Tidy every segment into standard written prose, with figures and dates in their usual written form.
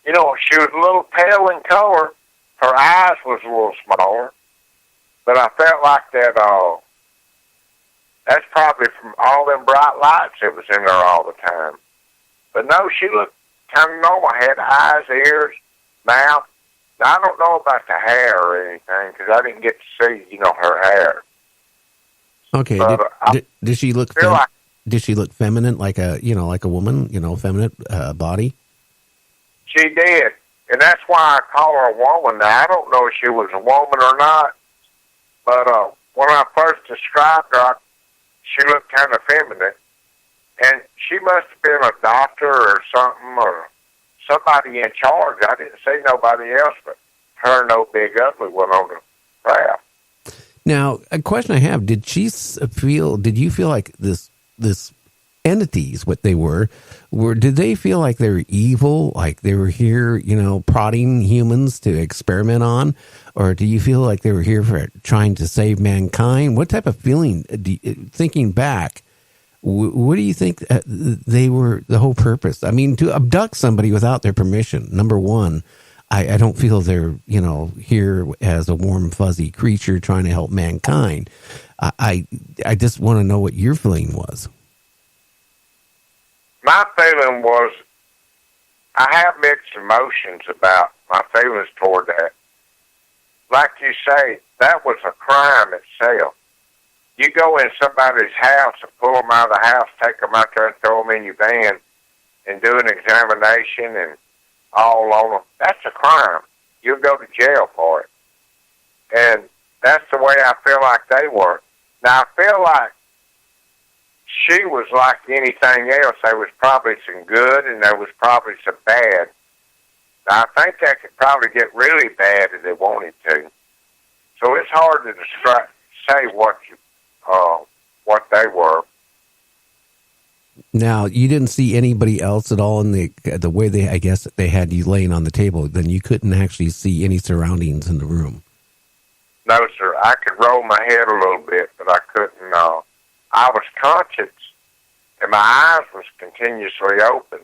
She was a little pale in color. Her eyes was a little smaller. But I felt like that's probably from all them bright lights that was in there all the time. But no, she looked kind of normal. Had eyes, ears, mouth. Now, I don't know about the hair or anything because I didn't get to see, her hair. Okay. But, did she look? Did she look feminine, like a woman? Feminine body. She did, and that's why I call her a woman. Now, I don't know if she was a woman or not, but when I first described her, she looked kind of feminine, and she must have been a doctor or something, or somebody in charge. I didn't see nobody else but her and no Big Ugly one on the raft. Now, a question I have: did you feel like this entities, what they were, did they feel like they were evil, like they were here, prodding humans to experiment on, or do you feel like they were here for trying to save mankind? What type of feeling, thinking back, what do you think they were, the whole purpose? I mean, to abduct somebody without their permission, number one, I don't feel they're, here as a warm, fuzzy creature trying to help mankind. I just want to know what your feeling was. My feeling was, I have mixed emotions about my feelings toward that. Like you say, that was a crime itself. You go in somebody's house and pull them out of the house, take them out there and throw them in your van and do an examination and all on them. That's a crime. You'll go to jail for it. And that's the way I feel like they were. Now, I feel like she was like anything else. There was probably some good and there was probably some bad. Now, I think they could probably get really bad if they wanted to. So it's hard to say what they were. Now, you didn't see anybody else at all in the way they had you laying on the table. Then you couldn't actually see any surroundings in the room. No, sir. I could roll my head a little bit, but I couldn't. I was conscious, and my eyes was continuously open,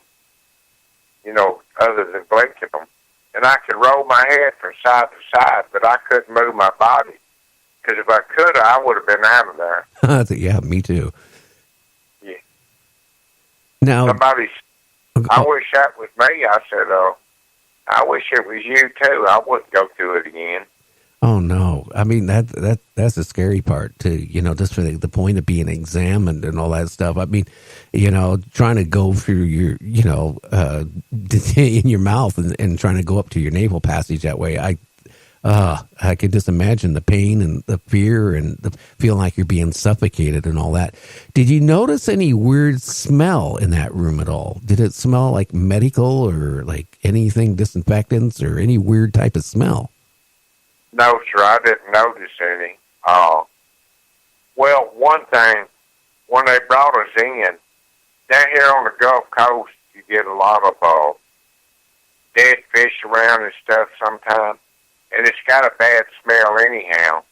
other than blinking them. And I could roll my head from side to side, but I couldn't move my body. Because if I could, I would have been out of there. Yeah, me too. Yeah. Now, I wish that was me. I said, I wish it was you too. I wouldn't go through it again. Oh no! I mean that's the scary part too. Just for the point of being examined and all that stuff. I mean, trying to go through your, in your mouth and trying to go up to your navel passage that way. I could just imagine the pain and the fear and the feeling like you're being suffocated and all that. Did you notice any weird smell in that room at all? Did it smell like medical or like anything, disinfectants or any weird type of smell? No, sir, I didn't notice any. Well, one thing, when they brought us in, down here on the Gulf Coast, you get a lot of dead fish around and stuff sometimes, and it's got a bad smell anyhow.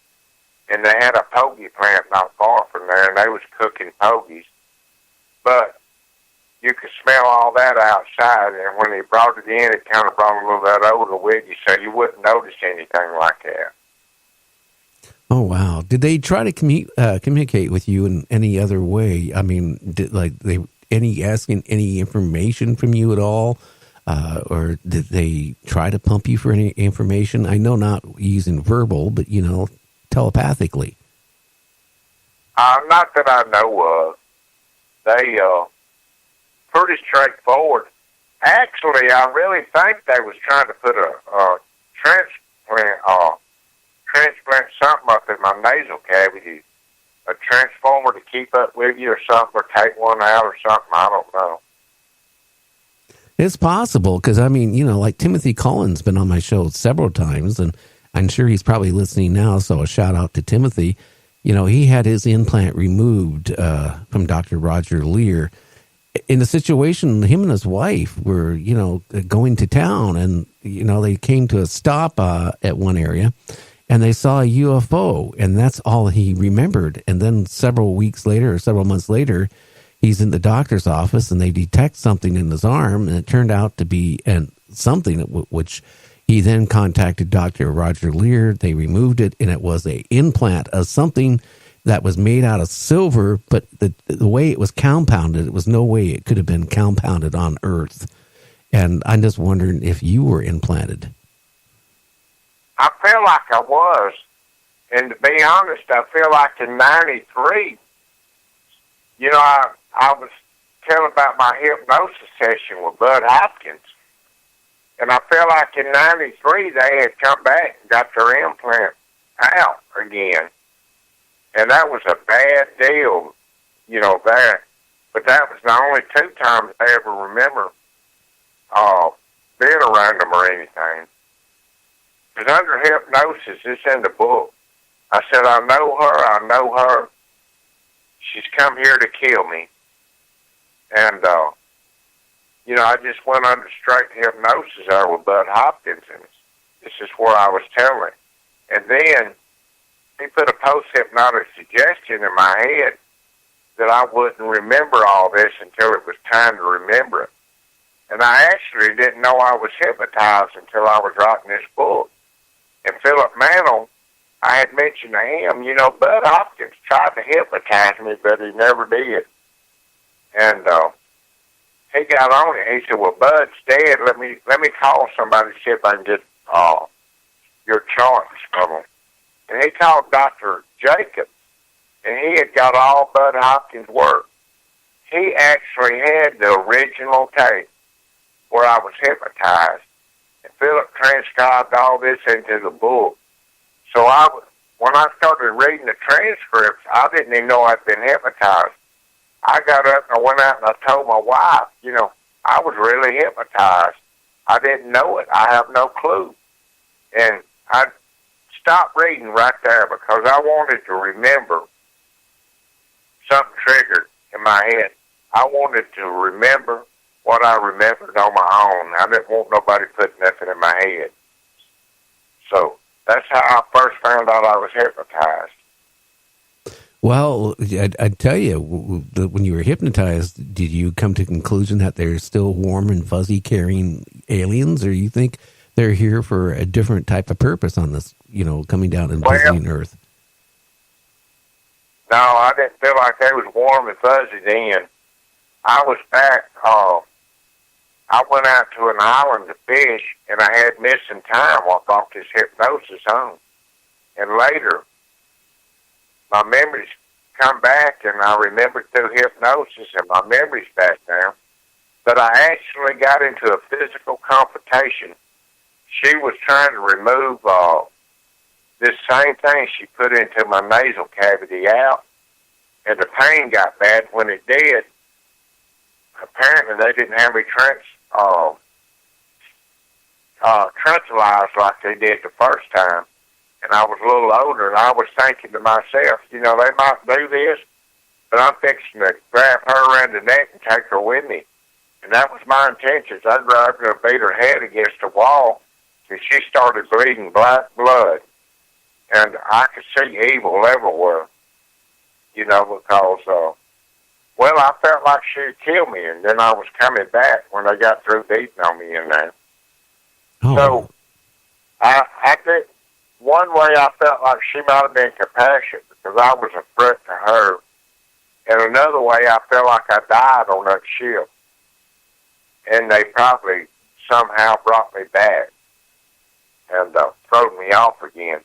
And they had a pogie plant not far from there, and they was cooking pogies. But you could smell all that outside, and when they brought it in, it kind of brought a little of that odor with you, so you wouldn't notice anything like that. Oh, wow. Did they try to communicate with you in any other way? I mean, asking any information from you at all? Or did they try to pump you for any information? I know not using verbal, but, telepathically. Not that I know of. They, pretty straightforward. Actually, I really think they was trying to put a transplant something up in my nasal cavity, a transformer to keep up with you or something, or take one out or something. I don't know. It's possible because, I mean, like Timothy Cullen's been on my show several times, and I'm sure he's probably listening now, so a shout out to Timothy. He had his implant removed from Dr. Roger Lear. In a situation, him and his wife were, going to town, and, they came to a stop at one area, and they saw a UFO, and that's all he remembered. And then several months later, he's in the doctor's office, and they detect something in his arm, and it turned out to be something, which he then contacted Dr. Roger Lear. They removed it, and it was a implant of something that was made out of silver, but the way it was compounded, it was no way it could have been compounded on Earth. And I'm just wondering if you were implanted. I feel like I was. And to be honest, I feel like in 93, you know, I was telling about my hypnosis session with Bud Hopkins. And I feel like in 93, they had come back and got their implant out again. And that was a bad deal, you know, that. But that was the only 2 times I ever remember being around them or anything. Because under hypnosis, it's in the book. I said, I know her. She's come here to kill me. And, you know, I just went under straight hypnosis there with Bud Hopkins, and this is where I was telling. And then he put a post-hypnotic suggestion in my head that I wouldn't remember all this until it was time to remember it. And I actually didn't know I was hypnotized until I was writing this book. And Philip Mantle, I had mentioned to him, you know, Bud Hopkins tried to hypnotize me, but he never did. And he got on it. He said, well, Bud's dead. Let me call somebody to see if I can get your charts from him. And he called Dr. Jacobs, and he had got all Bud Hopkins' work. He actually had the original tape where I was hypnotized. And Philip transcribed all this into the book. So when I started reading the transcripts, I didn't even know I'd been hypnotized. I got up and I went out and I told my wife, you know, I was really hypnotized. I didn't know it. I have no clue. And I stopped reading right there because I wanted to remember something triggered in my head. I wanted to remember what I remembered on my own. I didn't want nobody putting nothing in my head. So that's how I first found out I was hypnotized. Well, I'd tell you, when you were hypnotized, did you come to the conclusion that they're still warm and fuzzy carrying aliens, or you think they're here for a different type of purpose on this, you know, coming down and visiting Earth? No, I didn't feel like they was warm and fuzzy then. I was back, I went out to an island to fish, and I had missing time while I brought this hypnosis on. And later, my memories come back, and I remembered through hypnosis, and my memories back now. But I actually got into a physical confrontation. She was trying to remove this same thing she put into my nasal cavity out, and the pain got bad when it did. Apparently, they didn't have me tranquilized like they did the first time. And I was a little older, and I was thinking to myself, you know, they might do this, but I'm fixing to grab her around the neck and take her with me. And that was my intentions. I'd grab her and beat her head against the wall, and she started bleeding black blood. And I could see evil everywhere, you know, because, well, I felt like she'd kill me, and then I was coming back when they got through beating on me in there. Oh. So I think one way I felt like she might have been compassionate because I was a threat to her. And another way I felt like I died on that ship. And they probably somehow brought me back and thrown me off again.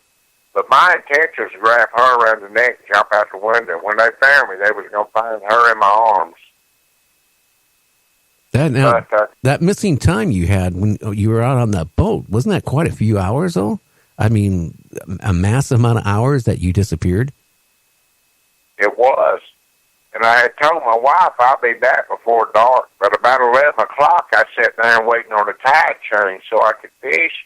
But my intention was to grab her around the neck and jump out the window. When they found me, they was going to find her in my arms. That missing time you had when you were out on that boat, wasn't that quite a few hours, though? I mean, a massive amount of hours that you disappeared? It was. And I had told my wife I'll be back before dark. But about 11 o'clock, I sat down waiting on the tide change so I could fish.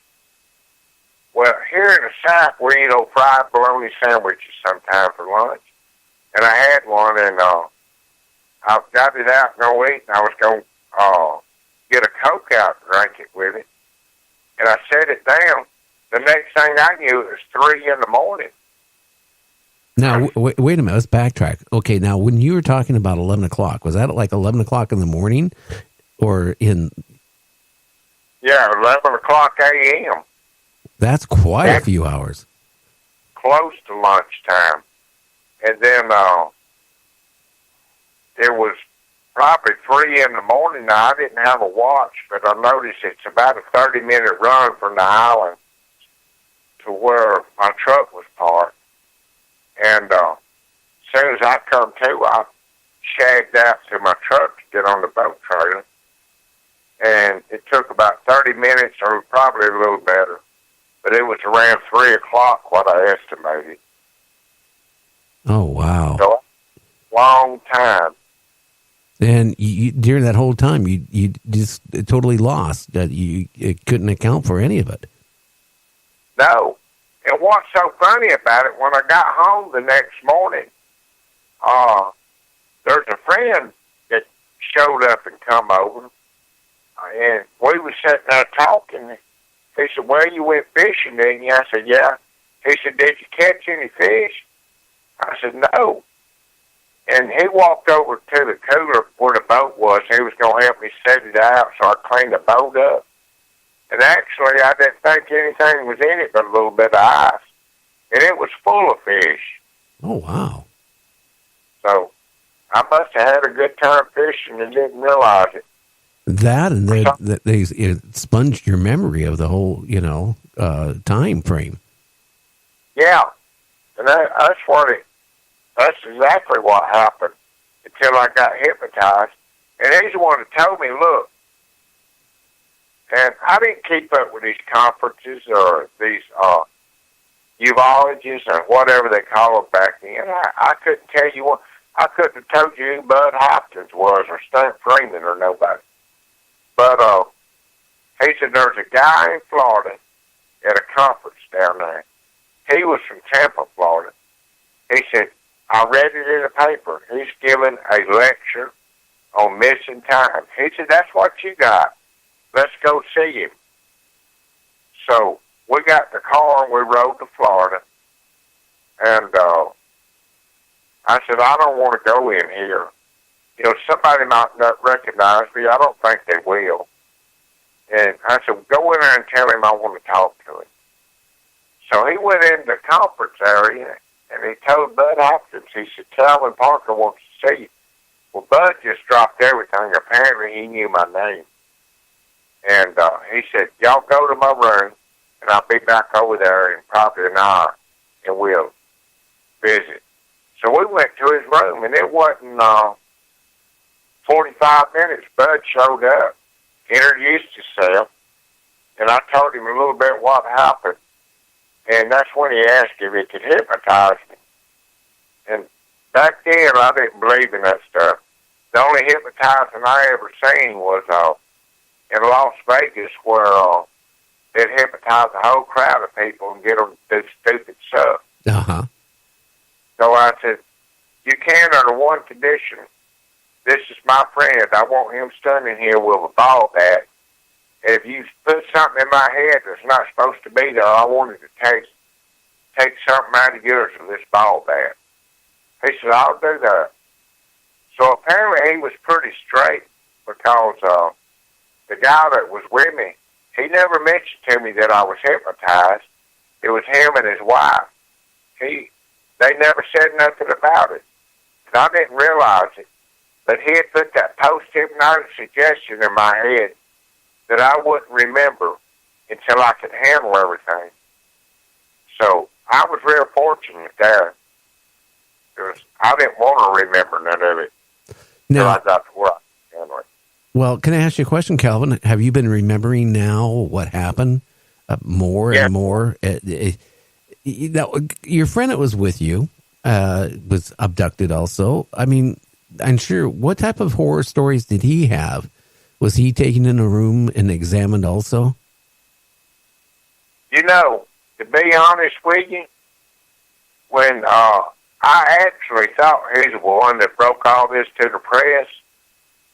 Well, here in the South, we eat old fried bologna sandwiches sometime for lunch. And I had one, and I got it out and go eat, and I was going to get a Coke out and drink it with it. And I set it down. The next thing I knew, it was 3 in the morning. Now, wait a minute. Let's backtrack. Okay, now, when you were talking about 11 o'clock, was that at like 11 o'clock in the morning? Or in... Yeah, 11 o'clock a.m. That's quite a few hours. Close to lunchtime. And then it was probably 3 in the morning. Now, I didn't have a watch, but I noticed it's about a 30-minute run from the island to where my truck was parked. And as soon as I come to, I shagged out to my truck to get on the boat trailer. And it took about 30 minutes, or probably a little better. But it was around 3 o'clock, what I estimated. Oh, wow. So, long time. And during that whole time, you just totally lost. That you couldn't account for any of it. No. And what's so funny about it, when I got home the next morning, there's a friend that showed up and come over, and we were sitting there talking. He said, "Well, you went fishing, didn't you?" I said, "Yeah." He said, "Did you catch any fish?" I said, "No." And he walked over to the cooler where the boat was. He was going to help me set it out, so I cleaned the boat up. And actually, I didn't think anything was in it but a little bit of ice. And it was full of fish. Oh, wow. So I must have had a good time fishing and didn't realize it. That and they expunged your memory of the whole, time frame. Yeah. And that's exactly what happened until I got hypnotized. And he's the one that told me, look, and I didn't keep up with these conferences or these ufologists or whatever they call them back then. I couldn't tell you what. I couldn't have told you who Bud Hopkins was or Stunt Freeman or nobody. But he said there's a guy in Florida at a conference down there. He was from Tampa, Florida. He said, I read it in the paper. He's giving a lecture on missing time. He said, that's what you got. Let's go see him. So we got the car and we rode to Florida. And I said, I don't want to go in here. Somebody might not recognize me. I don't think they will. And I said, go in there and tell him I want to talk to him. So he went in the conference area, and he told Bud Hopkins, he said, Calvin Parker wants to see you. Well, Bud just dropped everything. Apparently, he knew my name. And he said, y'all go to my room, and I'll be back over there in probably an hour, and we'll visit. So we went to his room, and it wasn't 45 minutes. Bud showed up, introduced himself, and I told him a little bit what happened. And that's when he asked if he could hypnotize me. And back then, I didn't believe in that stuff. The only hypnotizing I ever seen was in Las Vegas, where they'd hypnotize a whole crowd of people and get them to do stupid stuff. Uh-huh. So I said, you can under one condition. This is my friend. I want him standing here with a ball bat. If you put something in my head that's not supposed to be there, I wanted to take something out of yours with this ball bat. He said, I'll do that. So apparently he was pretty straight, because the guy that was with me, he never mentioned to me that I was hypnotized. It was him and his wife. They never said nothing about it. And I didn't realize it. But he had put that post-hypnotic suggestion in my head that I wouldn't remember until I could handle everything. So I was real fortunate there. Because I didn't want to remember none of it until I got to where I could handle it. Well, can I ask you a question, Calvin? Have you been remembering now what happened more and more? Your friend that was with you was abducted also. I mean, I'm sure, what type of horror stories did he have? Was he taken in a room and examined also? To be honest with you, when I actually thought he was the one that broke all this to the press,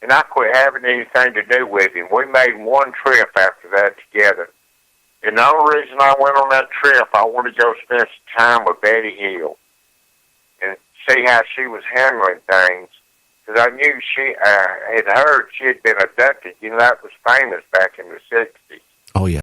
and I quit having anything to do with him. We made one trip after that together. And the only reason I went on that trip, I wanted to go spend some time with Betty Hill and see how she was handling things because I knew she had heard she had been abducted. You know, that was famous back in the 60s. Oh, yeah.